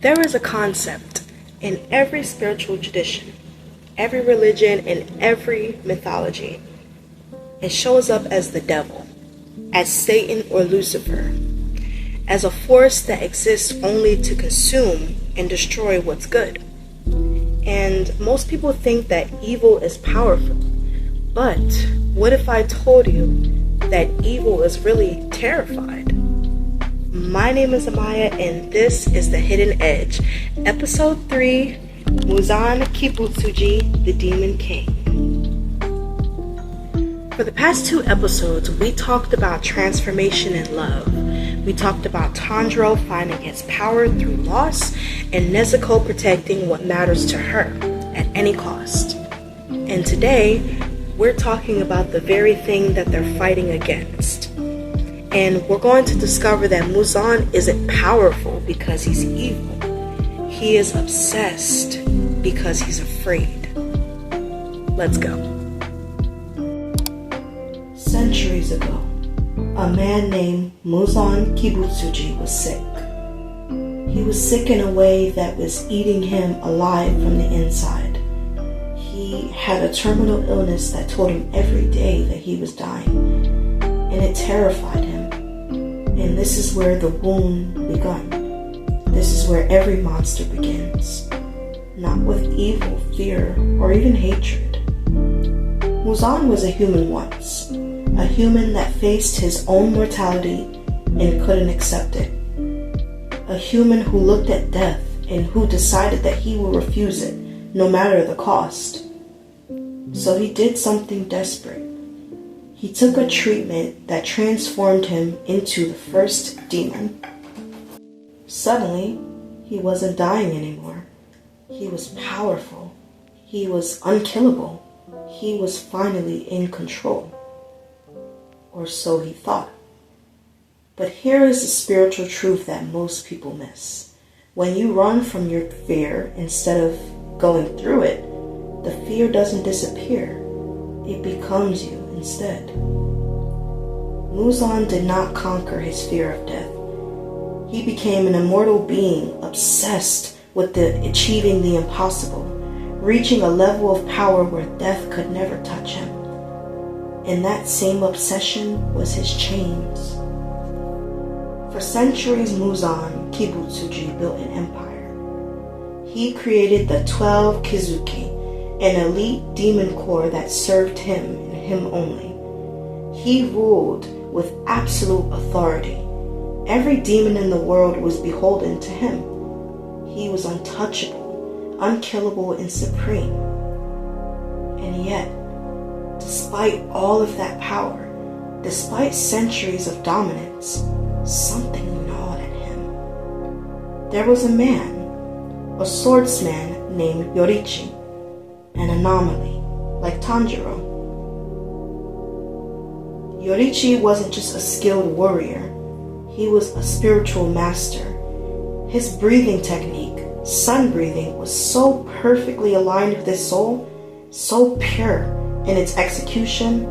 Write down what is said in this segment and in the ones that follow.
There is a concept in every spiritual tradition, every religion, and every mythology. It shows up as the devil, as Satan or Lucifer, as a force that exists only to consume and destroy what's good. And most people think that evil is powerful. But what if I told you that evil is really terrified? My name is Amaya, and this is The Hidden Edge, Episode 3, Muzan Kibutsuji, the Demon King. For the past 2 episodes, we talked about transformation and love. We talked about Tanjiro finding his power through loss, and Nezuko protecting what matters to her at any cost. And today, we're talking about the very thing that they're fighting against. And we're going to discover that Muzan isn't powerful because he's evil. He is obsessed because he's afraid. Let's go. Centuries ago, a man named Muzan Kibutsuji was sick. He was sick in a way that was eating him alive from the inside. He had a terminal illness that told him every day that he was dying, and it terrified him. And this is where the wound began. This is where every monster begins, not with evil, fear, or even hatred. Muzan was a human once, a human that faced his own mortality and couldn't accept it. A human who looked at death and who decided that he would refuse it, no matter the cost. So he did something desperate. He took a treatment that transformed him into the first demon. Suddenly, he wasn't dying anymore. He was powerful. He was unkillable. He was finally in control. Or so he thought. But here is the spiritual truth that most people miss. When you run from your fear instead of going through it, the fear doesn't disappear. It becomes you instead. Muzan did not conquer his fear of death. He became an immortal being obsessed with achieving the impossible, reaching a level of power where death could never touch him. And that same obsession was his chains. For centuries, Muzan Kibutsuji built an empire. He created the 12 Kizuki, an elite demon corps that served him and him only. He ruled with absolute authority. Every demon in the world was beholden to him. He was untouchable, unkillable, and supreme. And yet, despite all of that power, despite centuries of dominance, something gnawed at him. There was a man, a swordsman named Yorichi, an anomaly, like Tanjiro. Yorichi wasn't just a skilled warrior, he was a spiritual master. His breathing technique, sun breathing, was so perfectly aligned with his soul, so pure in its execution,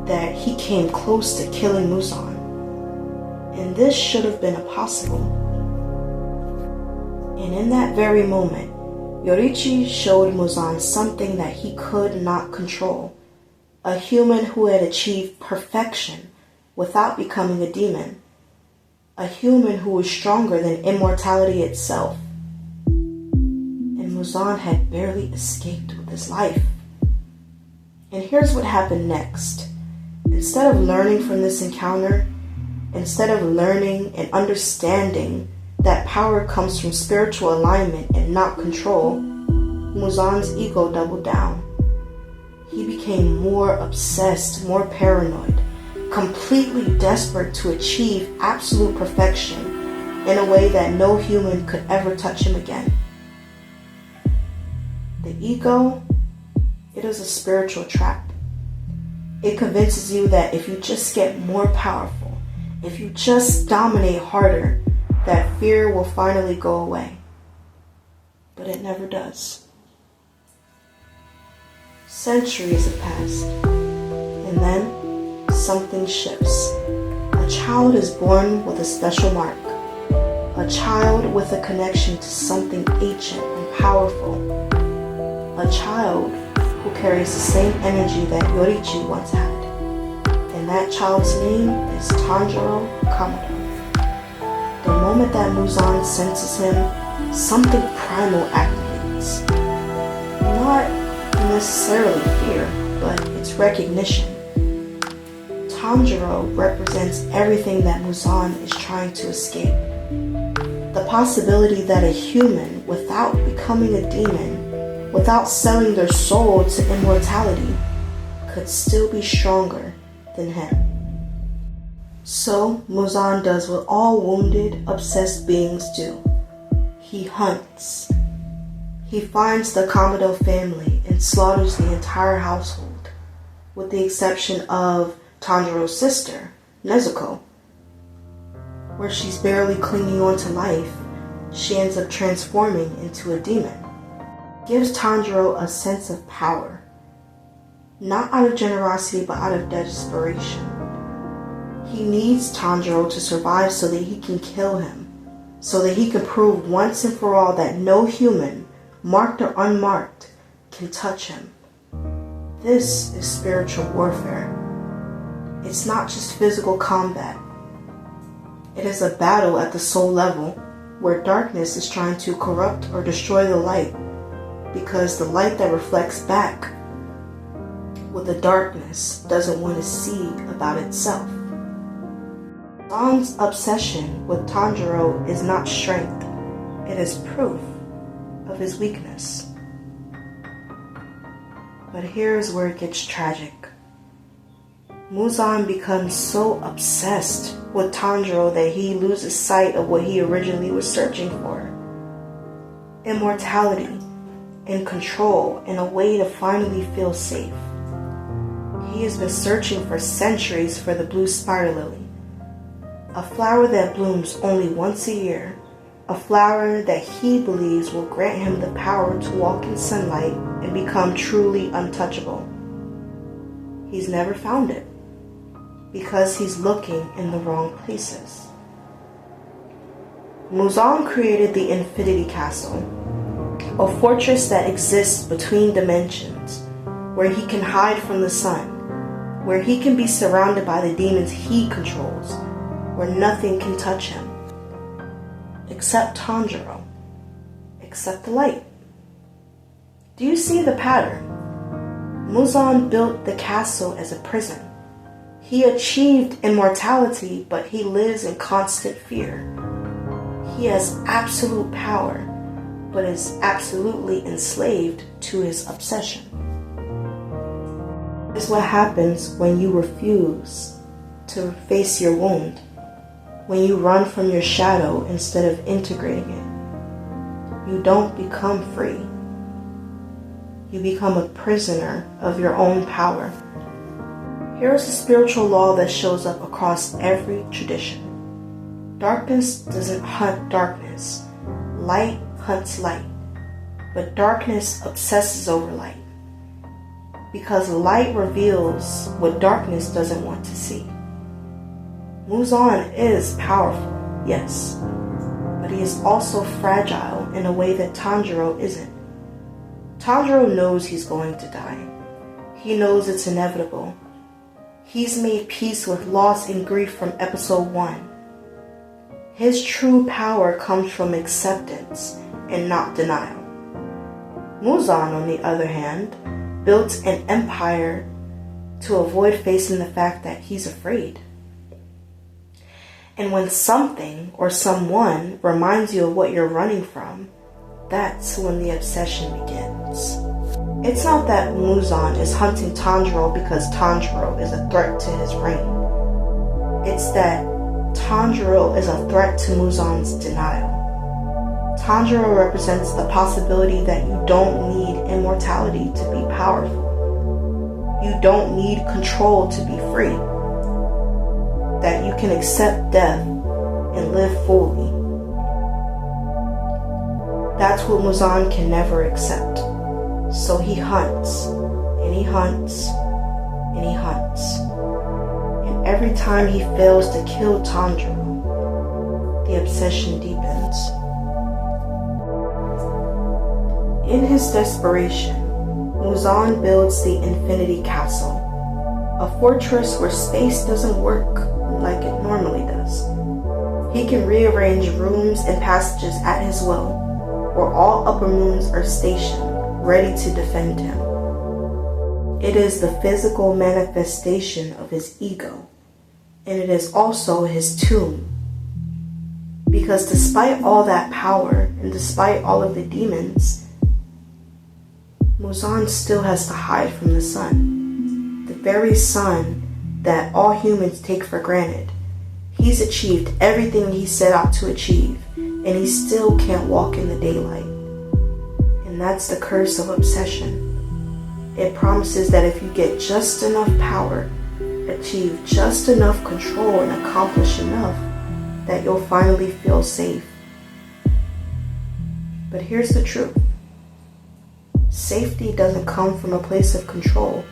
that he came close to killing Muzan. And this should have been impossible. And in that very moment, Yorichi showed Muzan something that he could not control. A human who had achieved perfection without becoming a demon. A human who was stronger than immortality itself. And Muzan had barely escaped with his life. And here's what happened next. Instead of learning from this encounter, instead of learning and understanding that power comes from spiritual alignment and not control, Muzan's ego doubled down. He became more obsessed, more paranoid, completely desperate to achieve absolute perfection in a way that no human could ever touch him again. The ego, it is a spiritual trap. It convinces you that if you just get more powerful, if you just dominate harder, that fear will finally go away. But it never does. Centuries have passed, and then something shifts. A child is born with a special mark, A child with a connection to something ancient and powerful. A child who carries the same energy that Yorichi once had. And that child's name is Tanjiro Kamado. The moment that Muzan senses him, something primal activates. Not necessarily fear, but it's recognition. Tanjiro represents everything that Muzan is trying to escape. The possibility that a human, without becoming a demon, without selling their soul to immortality, could still be stronger than him. So Muzan does what all wounded, obsessed beings do. He hunts. He finds the Kamado family and slaughters the entire household, with the exception of Tanjiro's sister, Nezuko. Where she's barely clinging on to life, she ends up transforming into a demon. Gives Tanjiro a sense of power. Not out of generosity, but out of desperation. He needs Tanjiro to survive so that he can kill him, so that he can prove once and for all that no human, marked or unmarked, can touch him. This is spiritual warfare. It's not just physical combat. It is a battle at the soul level where darkness is trying to corrupt or destroy the light, because the light that reflects back with the darkness doesn't want to see about itself. Zan's obsession with Tanjiro is not strength, it is proof of his weakness. But here's where it gets tragic. Muzan becomes so obsessed with Tanjiro that he loses sight of what he originally was searching for. Immortality and control and a way to finally feel safe. He has been searching for centuries for the blue spider lily, a flower that blooms only once a year, a flower that he believes will grant him the power to walk in sunlight and become truly untouchable. He's never found it, because he's looking in the wrong places. Muzan created the Infinity Castle, a fortress that exists between dimensions, where he can hide from the sun, where he can be surrounded by the demons he controls, where nothing can touch him, except Tanjiro, except the light. Do you see the pattern? Muzan built the castle as a prison. He achieved immortality, but he lives in constant fear. He has absolute power, but is absolutely enslaved to his obsession. This is what happens when you refuse to face your wound, when you run from your shadow instead of integrating it. You don't become free. You become a prisoner of your own power. Here is a spiritual law that shows up across every tradition. Darkness doesn't hunt darkness. Light hunts light. But darkness obsesses over light, because light reveals what darkness doesn't want to see. Muzan is powerful, yes, but he is also fragile in a way that Tanjiro isn't. Tanjiro knows he's going to die. He knows it's inevitable. He's made peace with loss and grief from episode 1. His true power comes from acceptance and not denial. Muzan, on the other hand, built an empire to avoid facing the fact that he's afraid. And when something or someone reminds you of what you're running from, that's when the obsession begins. It's not that Muzan is hunting Tanjiro because Tanjiro is a threat to his reign. It's that Tanjiro is a threat to Muzan's denial. Tanjiro represents the possibility that you don't need immortality to be powerful. You don't need control to be free. That you can accept death and live fully. That's what Muzan can never accept. So he hunts, and he hunts, and he hunts. And every time he fails to kill Tanjiro, the obsession deepens. In his desperation, Muzan builds the Infinity Castle, a fortress where space doesn't work like it normally does. He can rearrange rooms and passages at his will, where all upper moons are stationed, ready to defend him. It is the physical manifestation of his ego, and it is also his tomb. Because despite all that power, and despite all of the demons, Muzan still has to hide from the sun. The very sun that all humans take for granted. He's achieved everything he set out to achieve, and he still can't walk in the daylight. And that's the curse of obsession. It promises that if you get just enough power, achieve just enough control, and accomplish enough, that you'll finally feel safe. But here's the truth. Safety doesn't come from a place of control.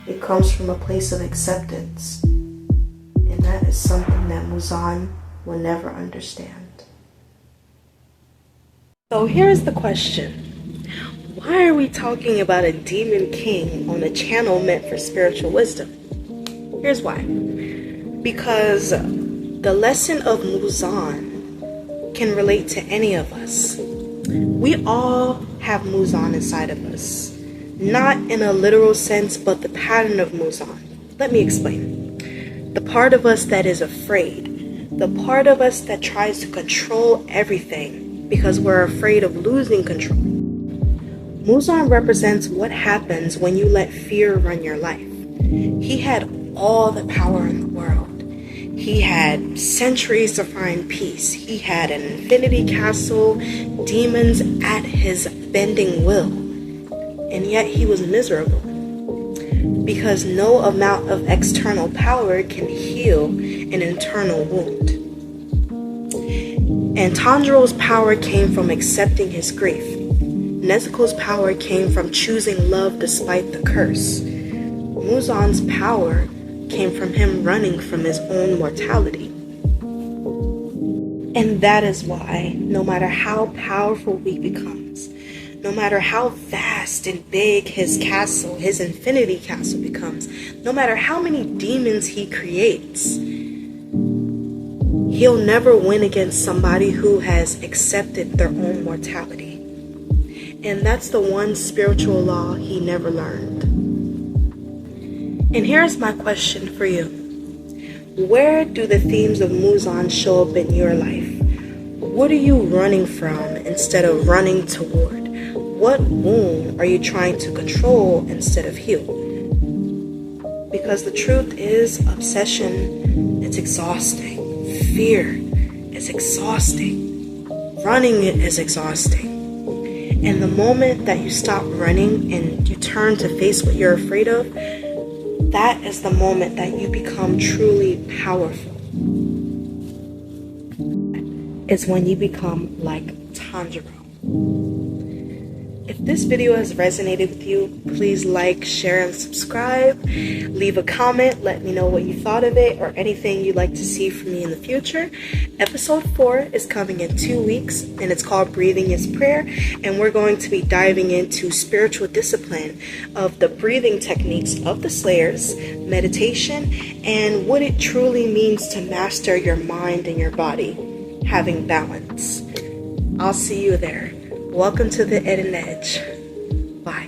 It comes from a place of acceptance. And that is something that Muzan will never understand. So here's the question. Why are we talking about a demon king on a channel meant for spiritual wisdom? Here's why. Because the lesson of Muzan can relate to any of us. We all have Muzan inside of us. Not in a literal sense, but the pattern of Muzan. Let me explain. The part of us that is afraid. The part of us that tries to control everything because we're afraid of losing control. Muzan represents what happens when you let fear run your life. He had all the power in the world. He had centuries to find peace. He had an infinity castle, demons at his bending will. And yet he was miserable. Because no amount of external power can heal an internal wound. And Tanjiro's power came from accepting his grief. Nezuko's power came from choosing love despite the curse. Muzan's power came from him running from his own mortality. And that is why, no matter how powerful he becomes, no matter how vast and big his castle, his infinity castle becomes, no matter how many demons he creates, he'll never win against somebody who has accepted their own mortality. And that's the one spiritual law he never learned. And here's my question for you. Where do the themes of Muzan show up in your life? What are you running from instead of running toward? What wound are you trying to control instead of heal? Because the truth is, obsession, it's exhausting. Fear is exhausting. Running is exhausting. And the moment that you stop running and you turn to face what you're afraid of, that is the moment that you become truly powerful. It's when you become like Tanjiro. If this video has resonated with you, please like, share, and subscribe. Leave a comment, let me know what you thought of it or anything you'd like to see from me in the future. Episode 4 is coming in 2 weeks, and it's called Breathing is Prayer, and we're going to be diving into spiritual discipline of the breathing techniques of the Slayers, meditation, and what it truly means to master your mind and your body, having balance. I'll see you there. Welcome to the Ed and Edge. Bye.